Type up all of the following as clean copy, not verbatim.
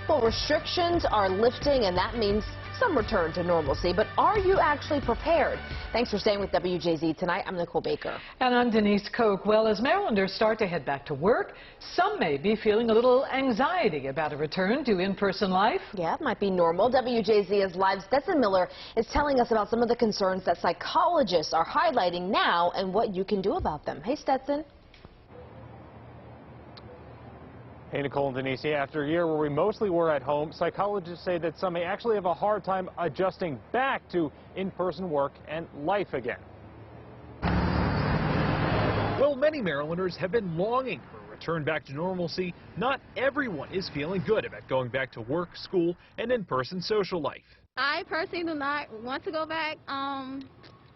Well, restrictions are lifting, and that means some return to normalcy. But are you actually prepared? Thanks for staying with WJZ tonight. I'm Nicole Baker. And I'm Denise Koch. Well, as Marylanders start to head back to work, some may be feeling a little anxiety about a return to in-person life. Yeah, it might be normal. WJZ's Live's Stetson Miller is telling us about some of the concerns that psychologists are highlighting now and what you can do about them. Hey, Stetson. Hey, Nicole and Denise. After a year where we mostly were at home, psychologists say that some may actually have a hard time adjusting back to in-person work and life again. Well, many Marylanders have been longing for a return back to normalcy. Not everyone is feeling good about going back to work, school, and in-person social life. I personally do not want to go back. I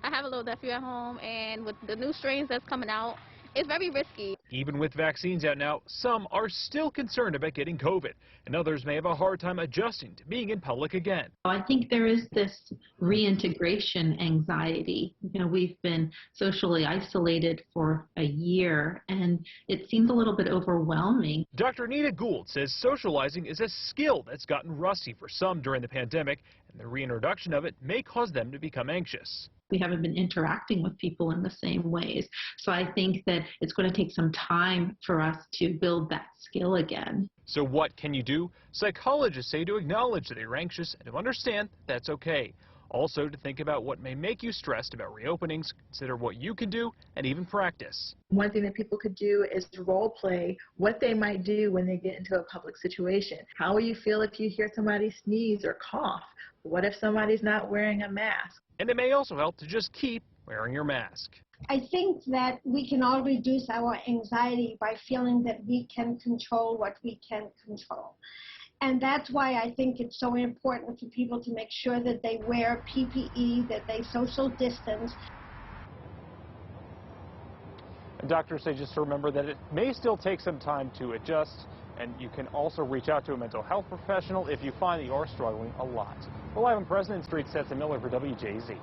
have a little nephew at home, and with the new strains that's coming out, it's very risky. Even with vaccines out now, some are still concerned about getting COVID, and others may have a hard time adjusting to being in public again. I think there is this reintegration anxiety. You know, we've been socially isolated for a year, and it seems a little bit overwhelming. Dr. Nita Gould says socializing is a skill that's gotten rusty for some during the pandemic, and the reintroduction of it may cause them to become anxious. We haven't been interacting with people in the same ways. So I think that it's going to take some time for us to build that skill again. So what can you do? Psychologists say to acknowledge that you're anxious and to understand that's okay. Also to think about what may make you stressed about reopenings, consider what you can do, and even practice. One thing that people could do is role play what they might do when they get into a public situation. How will you feel if you hear somebody sneeze or cough? What if somebody's not wearing a mask? And it may also help to just keep wearing your mask. I think that we can all reduce our anxiety by feeling that we can control what we can control. And that's why I think it's so important for people to make sure that they wear PPE, that they social distance. And doctors say just to remember that it may still take some time to adjust, and you can also reach out to a mental health professional if you find that you're struggling a lot. We're live on President Street, Stetson Miller for WJZ.